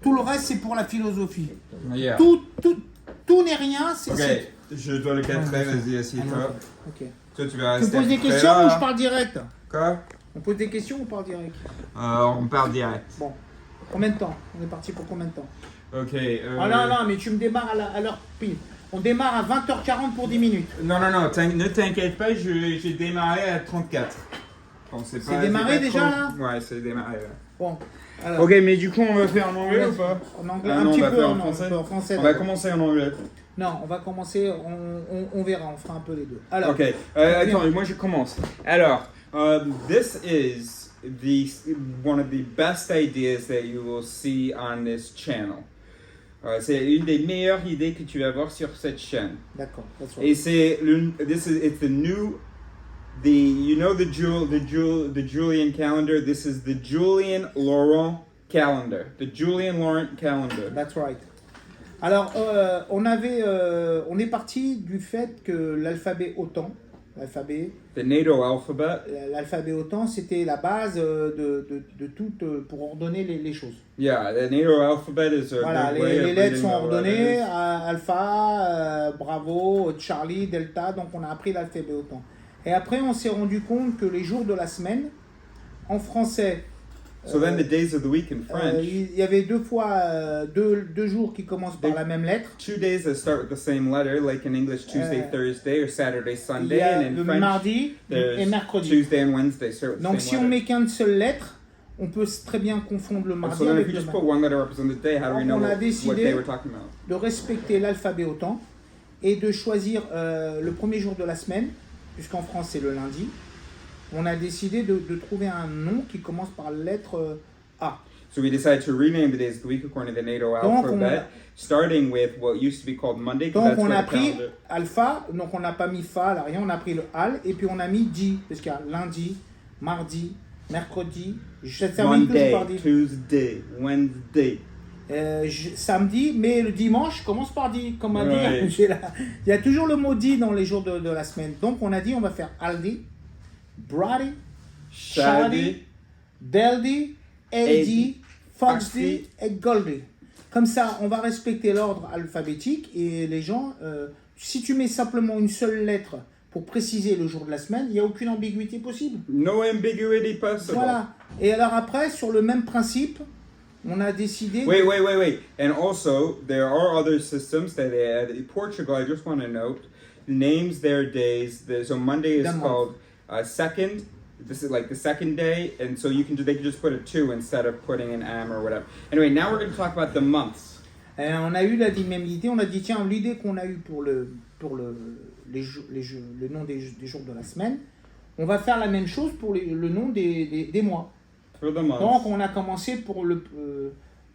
Tout le reste, c'est pour la philosophie. Yeah. Tout n'est rien. C'est, Ok, je dois le cadrer, vas-y, assieds-toi. Ok. Toi, tu vas Tu me rester poses des après, questions là. ou je parle direct? Quoi? On pose des questions ou on parle direct? On part direct. Bon. Combien de temps? On est parti pour combien de temps? Ok. Ah non, mais tu me démarres à l'heure pile. On démarre à 20h40 pour 10 minutes. Non, ne t'inquiète pas, j'ai démarré à 34. Bon, c'est démarré pas déjà, trop... là? Ouais, c'est démarré là. Bon. Alors, Ok, mais du coup, on va faire en anglais ou pas? En anglais, Ah un non, petit on va peu faire en en français. français. On va commencer en anglais. Non, on va commencer, on verra, on fera un peu les deux. Alors, Ok, attends, moi je commence. Alors, this is one of the best ideas that you will see on this channel. C'est une des meilleures idées que tu vas voir sur cette chaîne. D'accord, that's right. Et c'est it's the new, you know the Julian calendar. This is the Julian Laurent calendar. The Julian Laurent calendar. That's right. Alors, on est parti du fait que l'alphabet OTAN, The NATO alphabet. l'alphabet OTAN, c'était la base de tout pour ordonner les choses. Yeah, the NATO alphabet is a Voilà, good way les of lettres reading sont the ordonnées, letters. alpha, bravo, Charlie, delta, donc on a appris l'alphabet OTAN. Et après, on s'est rendu compte que les jours de la semaine, en français, So then the days of the week in French, il y avait deux jours qui commencent par la même lettre. 2 days that start with the same letter, like in English Tuesday, Thursday, or Saturday, Il Sunday, y a and in le French mardi et there's mercredi. Tuesday and Wednesday start with Donc the si same on letter. met qu'une seule lettre, on peut très bien confondre le And mardi so then avec if you le just put mercredi. one letter represent the day, how do we know On a what décidé they were talking about? De respecter l'alphabet OTAN et de choisir le premier jour de la semaine, puisqu'en France c'est le lundi. On a décidé de trouver un nom qui commence par la lettre A. So we decided to rename the days of the week according to the NATO Donc, alphabet, starting with what used to be called Monday, because Donc that's on a what the pris calendar... alpha, donc on n'a pas mis fa, là, rien, on a pris le al, et puis on a mis di, parce qu'il y a lundi, mardi, mercredi, je termine toujours Monday, par di. Tuesday, Wednesday. Samedi, mais le dimanche commence par di, comme on Ouais. dit. Il y a toujours le mot di dans les jours de la semaine. Donc on a dit on va faire aldi, bradi, shadi, deldi, edi, foxdi et goldi. Comme ça, on va respecter l'ordre alphabétique et les gens, si tu mets simplement une seule lettre pour préciser le jour de la semaine, il n'y a aucune ambiguïté possible. No ambiguity possible. Voilà. Et alors après, sur le même principe, on a décidé... Wait. And also, there are other systems that they add. In Portugal, I just want to note, names their days. So Monday is The month. called second. This is like the second day, and so they can just put a 2 instead of putting an M or whatever. Anyway, now we're going to talk about the months. On a eu la même idée, on a dit tiens, l'idée qu'on a eue pour le nom des jours de la semaine, on va faire la même chose pour le nom des mois. For the months. Donc on a commencé pour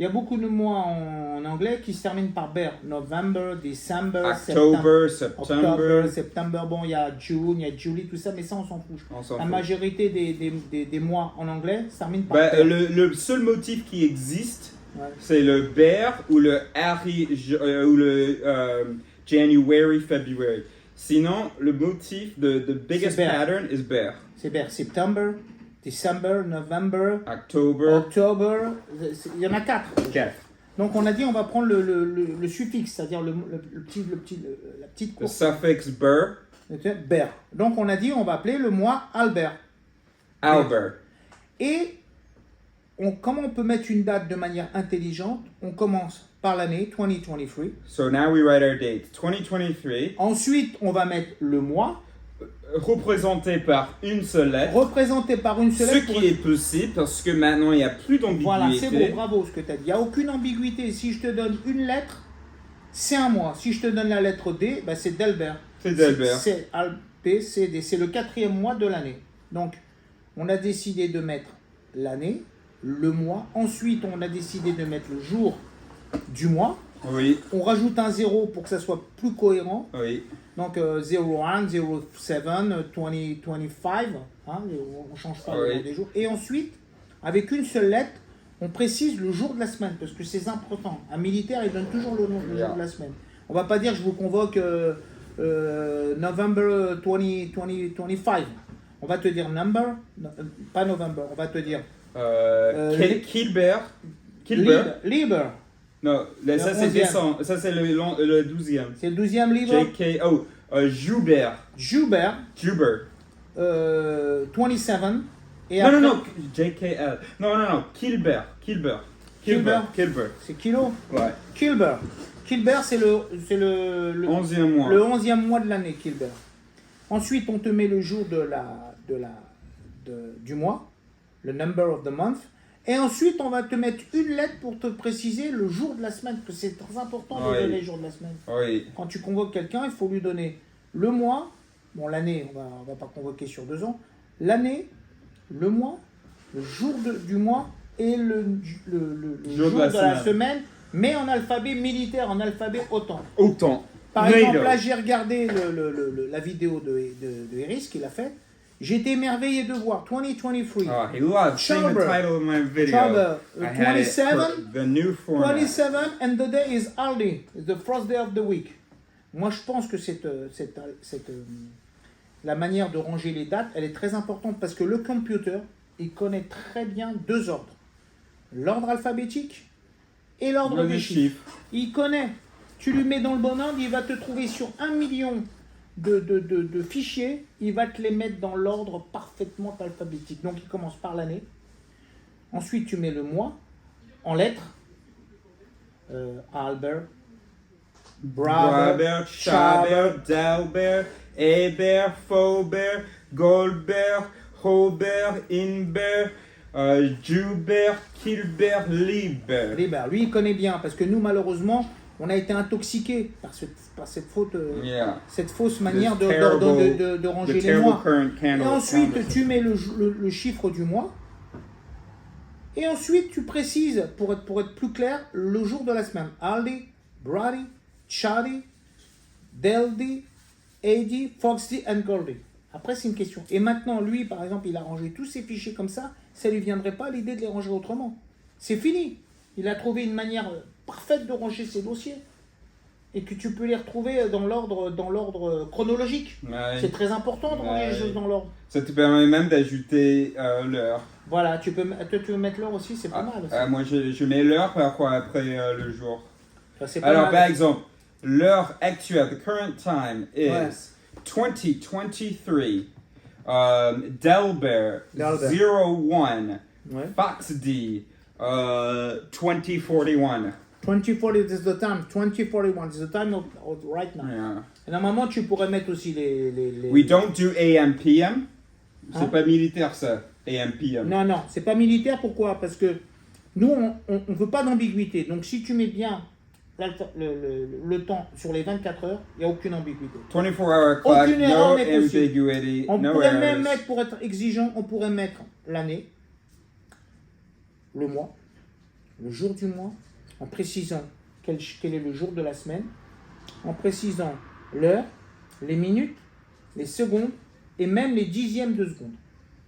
il y a beaucoup de mois en anglais qui se terminent par ber. November, December, October, October, September. Bon, il y a June, il y a July, tout ça, mais ça on s'en fout. La majorité des mois en anglais se terminent par ber. Le seul motif qui existe, Ouais. c'est le ber ou le January, February. Sinon, le motif, the biggest C'est ber. pattern is ber. C'est ber. September, December, November, October. il y en a 4. Donc on a dit on va prendre le suffixe, c'est-à-dire la petite The course. suffix ber. Ber. Donc on a dit on va appeler le mois Albert. Albert. Et comment on peut mettre une date de manière intelligente? On commence par l'année 2023. So now we write our date. 2023. Ensuite, on va mettre le mois. Représenté par une seule lettre. Représenté par une seule Ce lettre. qui est possible parce que maintenant il n'y a plus d'ambiguïté. Voilà, c'est beau, bravo ce que tu as dit. Il n'y a aucune ambiguïté. Si je te donne une lettre, c'est un mois. Si je te donne la lettre D, ben c'est Delbert. C'est Delbert. C'est B, C, D. C'est le 4e mois de l'année. Donc, on a décidé de mettre l'année, le mois. Ensuite, on a décidé de mettre le jour du mois. Oui. On rajoute un 0 pour que ça soit plus cohérent. Oui. Donc 01, 07, 2025. Hein, on ne change pas le nom des jours. Et ensuite, avec une seule lettre, on précise le jour de la semaine parce que c'est important. Un militaire, il donne toujours le jour de la semaine. On ne va pas dire je vous convoque November 2025. On va te dire number, pas November, on va te dire Kilbert. Kilber. Liber. Non, là, ça c'est 11e. décembre. Ça c'est le 12e. C'est le 12e Liber. JK. Oh, Joubert. Joubert, Joubert. 27. Et Non, après, non, non. JKL. Non. Kilber. Kilber. Kilber. C'est kilo. Ouais. Kilber. Kilber, c'est le 11e mois. le 11e mois de l'année, Kilber. Ensuite, on te met le jour du mois, le number of the month. Et ensuite, on va te mettre une lettre pour te préciser le jour de la semaine, parce que c'est très important de Oui. donner le jour de la semaine. Oui. Quand tu convoques quelqu'un, il faut lui donner le mois, bon l'année, on va pas convoquer sur 2 ans, l'année, le mois, le jour du mois et le jour de la semaine, mais en alphabet militaire, en alphabet OTAN. Autant. Par NATO. exemple, là j'ai regardé la vidéo de Iris qu'il a fait, j'étais émerveillé de voir 2023. Oh, he loves seeing the Chamber. title of my video. Chamber, I had it 27. for the new format. 27 and the day is Aldi, it's the first day of the week. Moi je pense que la manière de ranger les dates, elle est très importante parce que le computer, il connaît très bien 2 ordres. L'ordre alphabétique et l'ordre des chiffres. Il connaît. Tu lui mets dans le bon ordre, il va te trouver sur 1 million de fichiers, il va te les mettre dans l'ordre parfaitement alphabétique. Donc il commence par l'année. Ensuite, tu mets le mois en lettres. Albert, Braber, Schaber, Dalbert, Eber, Faubert, Goldbert, Robert, Inbert, Joubert, Kilbert, Liber. Liber. Lui, il connaît bien parce que nous, malheureusement, on a été intoxiqués par cette fausse manière de ranger les mois. Et ensuite, tu mets le chiffre du mois. Et ensuite, tu précises, pour être plus clair, le jour de la semaine. Aldi, Brady, Charlie, Deldi, Eddie, Foxy and Goldie. Après, c'est une question. Et maintenant, lui, par exemple, il a rangé tous ses fichiers comme ça. Ça ne lui viendrait pas l'idée de les ranger autrement. C'est fini. Il a trouvé une manière parfaite de ranger ses dossiers. Et que tu peux les retrouver dans l'ordre chronologique. Ouais. C'est très important de ranger les choses dans l'ordre. Ça te permet même d'ajouter l'heure. Voilà, tu veux mettre l'heure aussi, c'est pas mal aussi. Moi, je mets l'heure parfois après le jour. Enfin, pas Alors, mal. par exemple, l'heure actuelle, the current time is Ouais. 2023. Delbert, Delbert. 01. Ouais. Fox D, 2041. 2040 is the time. 2041 is the time of right now. Yeah. Et normalement, tu pourrais mettre aussi les... We don't do AM PM. C'est Hein? pas militaire ça, AM PM. Non, c'est pas militaire. Pourquoi? Parce que nous, on ne veut pas d'ambiguïté. Donc, si tu mets bien le temps sur les 24 heures, il n'y a aucune ambiguïté. 24-hour clock, Aucune no erreur n'est possible. ambiguity, On no pourrait errors. même mettre, pour être exigeant, on pourrait mettre l'année, le mois, le jour du mois, en précisant quel est le jour de la semaine, en précisant l'heure, les minutes, les secondes et même les dixièmes de seconde.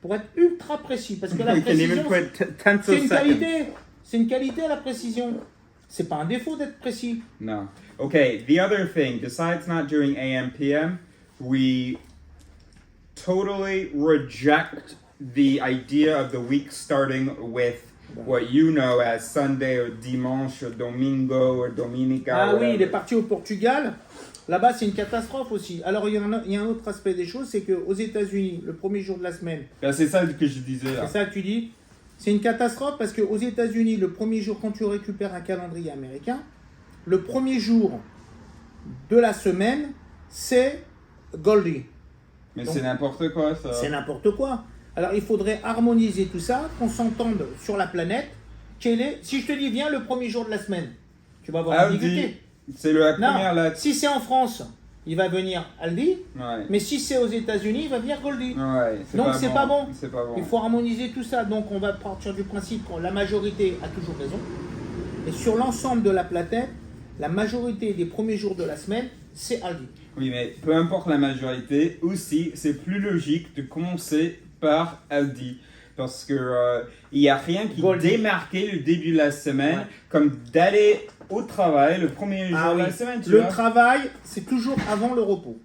Pour être ultra précis, parce que la You can even précision, put tenths c'est of une seconds. qualité. C'est une qualité la précision. C'est pas un défaut d'être précis. No. Okay, the other thing, besides not doing AM PM, we totally reject the idea of the week starting with what you know as Sunday or dimanche or domingo or dominica. Ah or oui, il est whatever. parti au Portugal. Là-bas, c'est une catastrophe aussi. Alors, il y a un autre aspect des choses, c'est qu'aux États-Unis, le premier jour de la semaine, Ben, c'est ça que je disais là. c'est ça que tu dis, c'est une catastrophe parce qu'aux États-Unis, le premier jour, quand tu récupères un calendrier américain, le premier jour de la semaine, c'est Goldie. Mais Donc, c'est n'importe quoi ça. C'est n'importe quoi. Alors, il faudrait harmoniser tout ça, qu'on s'entende sur la planète. Si je te dis, viens le premier jour de la semaine, tu vas avoir Aldi, ambiguïté. c'est la Non, première lettre. si c'est en France, il va venir Aldi, Ouais. mais si c'est aux États-Unis, il va venir Goldie. Ouais, Donc, c'est pas bon. C'est pas bon. Il faut harmoniser tout ça. Donc, on va partir du principe que la majorité a toujours raison. Et sur l'ensemble de la planète, la majorité des premiers jours de la semaine, c'est Aldi. Oui, mais peu importe la majorité, aussi, c'est plus logique de commencer par Aldi. Parce que il n'y a rien qui Goldie. démarquait le début de la semaine Ouais. comme d'aller au travail le premier jour Ah de oui. la semaine. Tu Le vois. travail, c'est toujours avant le repos.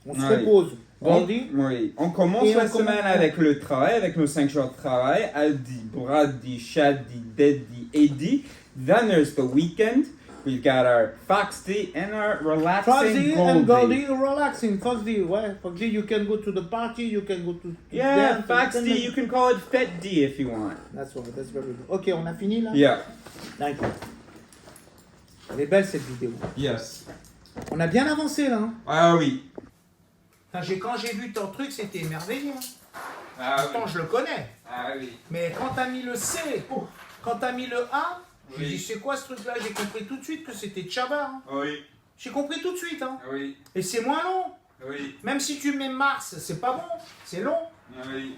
On se Ouais. repose. Goldie. Oui, on commence Et la on semaine commence- avec le travail, avec nos 5 jours de travail. Aldi, Brady, Shadi, Daddy, Eddie. Then there's the weekend. We've got our Foxy and our relaxing Thursday and Goldie. Goldie relaxing. Thursday, ouais. Thursday, you can go to the party, you can go to Yeah, dance. Foxy, you can call it Fet D if you want. That's right, that's very good. Ok, on a fini là? Yeah. D'accord. Elle est belle cette vidéo. Yes. On a bien avancé là. Hein? Ah oui. Quand j'ai vu ton truc, c'était émerveillé. Hein? Ah Pourtant, je le connais. Ah oui. Mais quand t'as mis le C, quand t'as mis le A, je Oui. dis c'est quoi ce truc-là? J'ai compris tout de suite que c'était Chaba. Hein? Oui. J'ai compris tout de suite. Hein? Oui. Et c'est moins long. Oui. Même si tu mets Mars, c'est pas bon. C'est long. Oui.